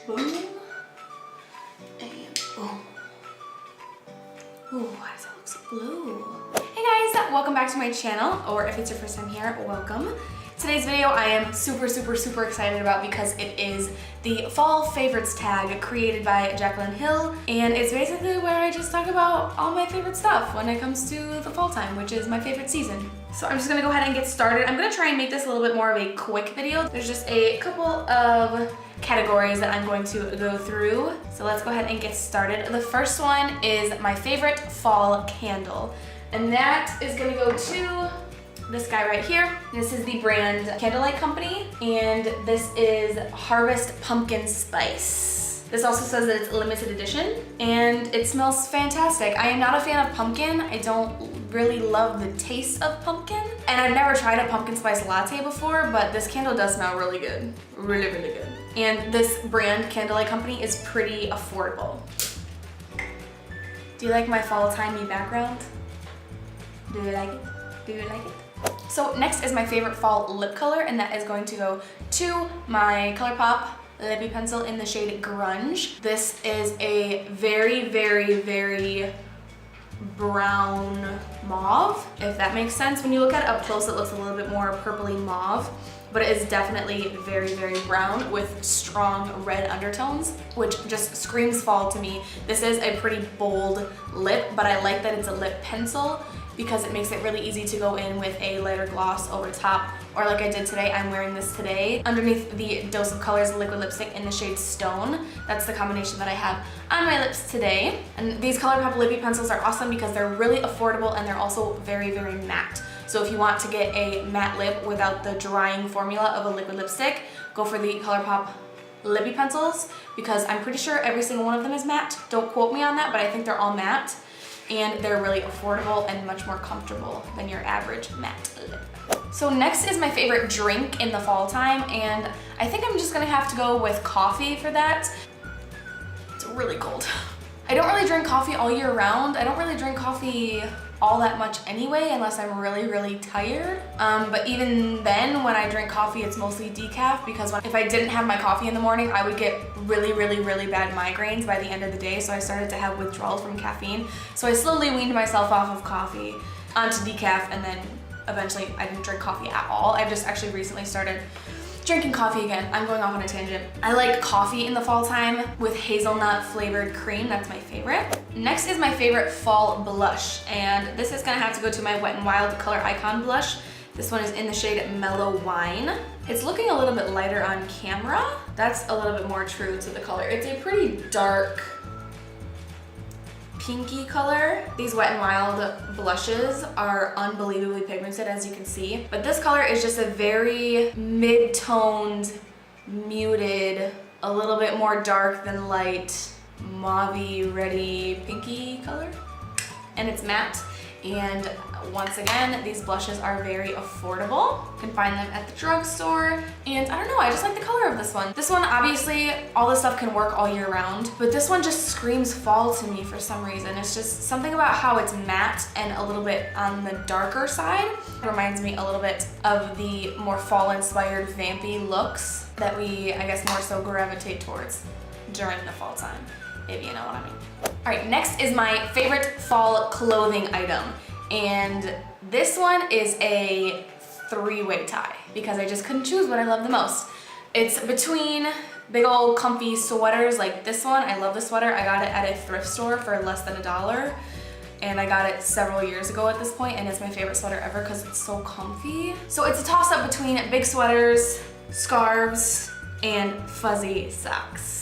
boom, and boom. Ooh, why does it look so blue? Hey guys, welcome back to my channel, or if it's your first time here, welcome. Today's video I am super excited about because it is the fall favorites tag created by Jaclyn Hill, and it's basically where I just talk about all my favorite stuff when it comes to the fall time, which is my favorite season. So I'm just gonna go ahead and get started. I'm gonna try and make this a little bit more of a quick video. There's just a couple of categories that I'm going to go through. So let's go ahead and get started. The first one is my favorite fall candle, and that is gonna go to this guy right here. This is the brand Candlelight Company, and this is Harvest Pumpkin Spice. This also says that it's limited edition, and it smells fantastic. I am not a fan of pumpkin. I don't really love the taste of pumpkin, and I've never tried a pumpkin spice latte before, but this candle does smell really good. Really good. And this brand, Candlelight Company, is pretty affordable. Do you like my fall timey background? Do you like it? Do you like it? So next is my favorite fall lip color, and that is going to go to my Colourpop Lippie pencil in the shade Grunge. This is a very brown mauve, if that makes sense. When you look at it up close, it looks a little bit more purpley mauve, but it is definitely very brown with strong red undertones, which just screams fall to me. This is a pretty bold lip, but I like that it's a lip pencil because it makes it really easy to go in with a lighter gloss over top, or like I did today. I'm wearing this today underneath the Dose of Colors liquid lipstick in the shade Stone. That's the combination that I have on my lips today. And these Colourpop Lippie pencils are awesome because they're really affordable, and they're also very matte. So if you want to get a matte lip without the drying formula of a liquid lipstick, go for the Colourpop Lippie pencils, because I'm pretty sure every single one of them is matte. Don't quote me on that, but I think they're all matte. And they're really affordable and much more comfortable than your average matte lip. So next is my favorite drink in the fall time, and I think I'm just gonna have to go with coffee for that. It's really cold. I don't really drink coffee all year round. I don't really drink coffee all that much anyway, unless I'm really tired. But even then, when I drink coffee, it's mostly decaf, because if I didn't have my coffee in the morning, I would get really bad migraines by the end of the day. So I started to have withdrawals from caffeine. So I slowly weaned myself off of coffee onto decaf, and then eventually I didn't drink coffee at all. I've just actually recently started drinking coffee again. I'm going off on a tangent. I like coffee in the fall time with hazelnut flavored cream. That's my favorite. Next is my favorite fall blush, and this is gonna have to go to my Wet n Wild Color Icon blush. This one is in the shade Mellow Wine. It's looking a little bit lighter on camera. That's a little bit more true to the color. It's a pretty dark pinky color. These Wet n Wild blushes are unbelievably pigmented, as you can see, but this color is just a very mid-toned, muted, a little bit more dark than light, mauve-y, reddy, pinky color, and it's matte. And once again, these blushes are very affordable. You can find them at the drugstore, and I don't know, I just like the color of this one. This one, obviously, all this stuff can work all year round, but this one just screams fall to me for some reason. It's just something about how it's matte and a little bit on the darker side. It reminds me a little bit of the more fall-inspired vampy looks that we, I guess, more so gravitate towards during the fall time, if you know what I mean. All right, next is my favorite fall clothing item, and this one is a three-way tie because I just couldn't choose what I love the most. It's between big old comfy sweaters like this one. I love the sweater. I got it at a thrift store for less than $1, and I got it several years ago at this point, and it's my favorite sweater ever because it's so comfy. So it's a toss-up between big sweaters, scarves, and fuzzy socks.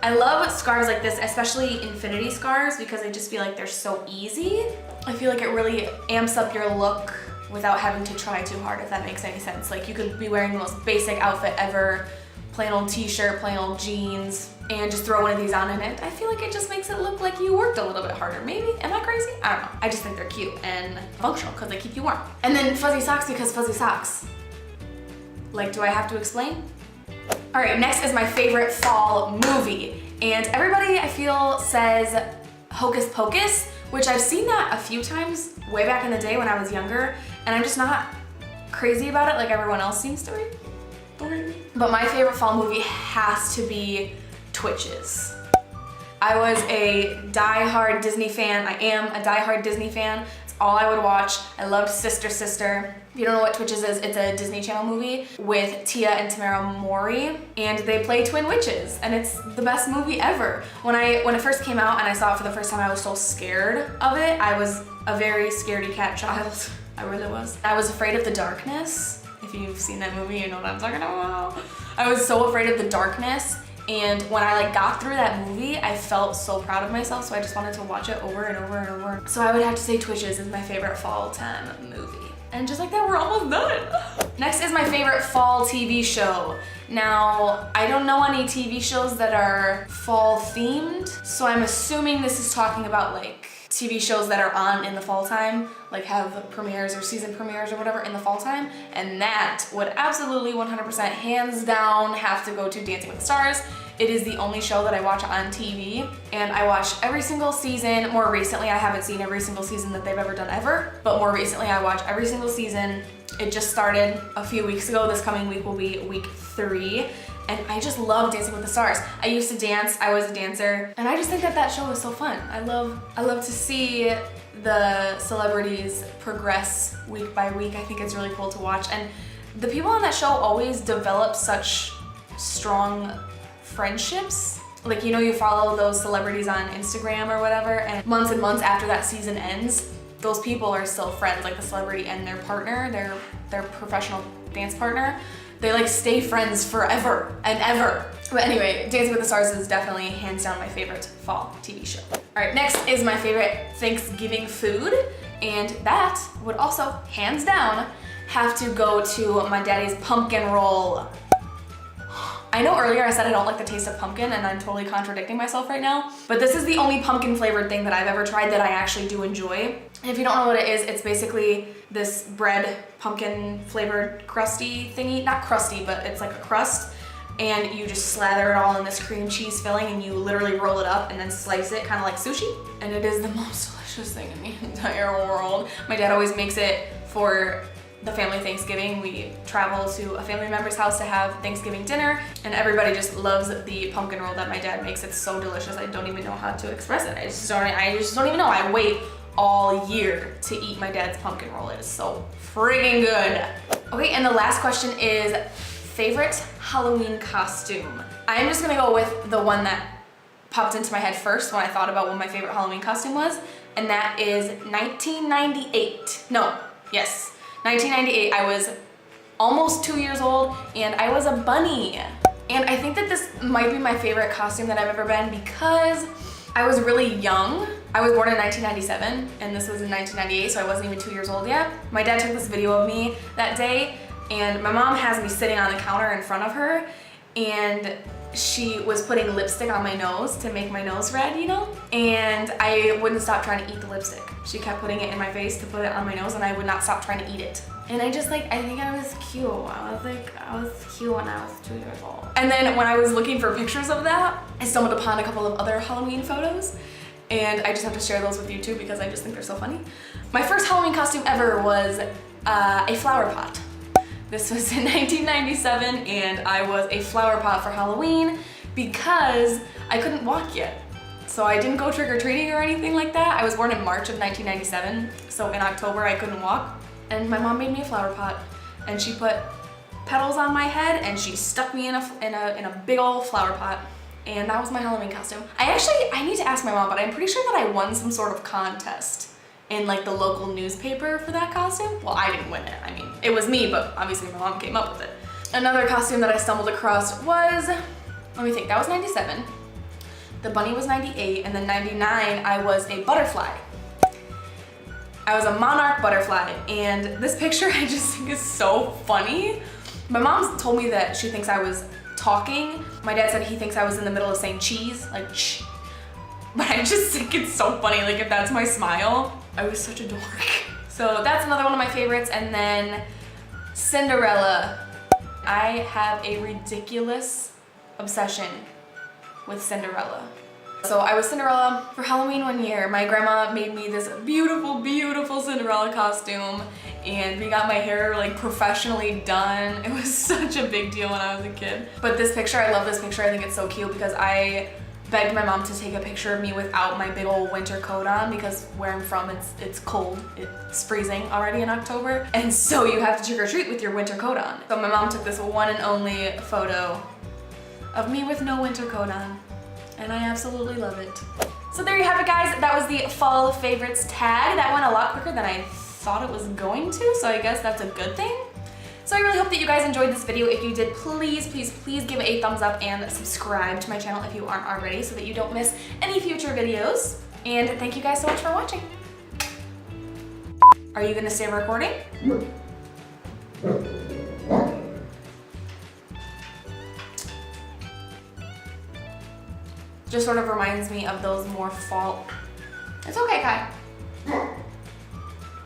I love scarves like this, especially infinity scarves, because I just feel like they're so easy. I feel like it really amps up your look without having to try too hard, if that makes any sense. Like, you could be wearing the most basic outfit ever, plain old t-shirt, plain old jeans, and just throw one of these on, and I feel like it just makes it look like you worked a little bit harder. Maybe? Am I crazy? I don't know. I just think they're cute and functional because they keep you warm. And then fuzzy socks, because fuzzy socks. Like, do I have to explain? All right, next is my favorite fall movie. And everybody, I feel, says Hocus Pocus, which I've seen that a few times way back in the day when I was younger, and I'm just not crazy about it like everyone else seems to be. Don't hate me. But my favorite fall movie has to be Twitches. I was a die-hard Disney fan. I am a die-hard Disney fan. It's all I would watch. I loved Sister Sister. If you don't know what Twitches is, it's a Disney Channel movie with Tia and Tamara Mowry, and they play twin witches, and it's the best movie ever. When it first came out and I saw it for the first time, I was so scared of it. I was a very scaredy cat child. I really was. I was afraid of the darkness. If you've seen that movie, you know what I'm talking about. I was so afraid of the darkness. And when I like got through that movie, I felt so proud of myself, so I just wanted to watch it over and over and over. So I would have to say Twitches is my favorite fall time movie. And just like that, we're almost done. Next is my favorite fall TV show. Now, I don't know any TV shows that are fall themed, so I'm assuming this is talking about like TV shows that are on in the fall time, like have premieres or season premieres or whatever in the fall time, and that would absolutely 100% hands down have to go to Dancing with the Stars. It is the only show that I watch on TV, and I watch every single season. More recently, I haven't seen every single season that they've ever done ever, but more recently I watch every single season. It just started a few weeks ago. This coming week will be week 3. And I just love Dancing with the Stars. I used to dance, I was a dancer, and I just think that that show is so fun. I love to see the celebrities progress week by week. I think it's really cool to watch. And the people on that show always develop such strong friendships. Like, you know, you follow those celebrities on Instagram or whatever, and months after that season ends, those people are still friends, like the celebrity and their partner, their professional dance partner. They like stay friends forever and ever. But anyway, Dancing with the Stars is definitely hands down my favorite fall TV show. All right, next is my favorite Thanksgiving food, and that would also hands down have to go to my daddy's pumpkin roll. I know earlier I said I don't like the taste of pumpkin, and I'm totally contradicting myself right now, but this is the only pumpkin flavored thing that I've ever tried that I actually do enjoy. And if you don't know what it is, it's basically this bread, pumpkin flavored crusty thingy. Not crusty, but it's like a crust, and you just slather it all in this cream cheese filling, and you literally roll it up and then slice it kind of like sushi. And it is the most delicious thing in the entire world. My dad always makes it for the family Thanksgiving. We travel to a family member's house to have Thanksgiving dinner, and everybody just loves the pumpkin roll that my dad makes. It's so delicious. I don't even know how to express it. I just don't even know. I wait all year to eat my dad's pumpkin roll. It is so friggin' good. Okay, and the last question is favorite Halloween costume. I'm just gonna go with the one that popped into my head first when I thought about what my favorite Halloween costume was, and that is 1998. No, yes. 1998, I was almost 2 years old, and I was a bunny. And I think that this might be my favorite costume that I've ever been because I was really young. I was born in 1997, and this was in 1998, so I wasn't even 2 years old yet. My dad took this video of me that day, and my mom has me sitting on the counter in front of her, and she was putting lipstick on my nose to make my nose red, you know? And I wouldn't stop trying to eat the lipstick. She kept putting it in my face to put it on my nose, and I would not stop trying to eat it. And I just like, I think I was cute. I was cute when I was 2 years old. And then when I was looking for pictures of that, I stumbled upon a couple of other Halloween photos, and I just have to share those with you too because I just think they're so funny. My first Halloween costume ever was a flower pot. This was in 1997, and I was a flower pot for Halloween because I couldn't walk yet. So I didn't go trick-or-treating or anything like that. I was born in March of 1997, so in October I couldn't walk. And my mom made me a flower pot, and she put petals on my head, and she stuck me in a big old flower pot. And that was my Halloween costume. I need to ask my mom, but I'm pretty sure that I won some sort of contest in like the local newspaper for that costume. Well, I didn't win it. I mean, it was me, but obviously my mom came up with it. Another costume that I stumbled across was, let me think, that was 97. The bunny was 98, and then 99, I was a butterfly. I was a monarch butterfly, and this picture I just think is so funny. My mom told me that she thinks I was talking. My dad said he thinks I was in the middle of saying cheese, like ch. But I just think it's so funny, like if that's my smile. I was such a dork. So that's another one of my favorites. And then Cinderella. I have a ridiculous obsession with Cinderella. So I was Cinderella for Halloween one year. My grandma made me this beautiful, beautiful Cinderella costume, and we got my hair like professionally done. It was such a big deal when I was a kid. But this picture, I love this picture. I think it's so cute because I begged my mom to take a picture of me without my big old winter coat on because where I'm from, it's cold. It's freezing already in October. And so you have to trick or treat with your winter coat on. So my mom took this one and only photo of me with no winter coat on. And I absolutely love it. So there you have it, guys. That was the fall favorites tag. That went a lot quicker than I thought it was going to, so I guess that's a good thing. So I really hope that you guys enjoyed this video. If you did, please, please, please give it a thumbs up and subscribe to my channel if you aren't already so that you don't miss any future videos. And thank you guys so much for watching. Are you gonna stay recording? Just sort of reminds me of those more fall. It's okay, Kai.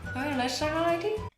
Alright, let's check on ID.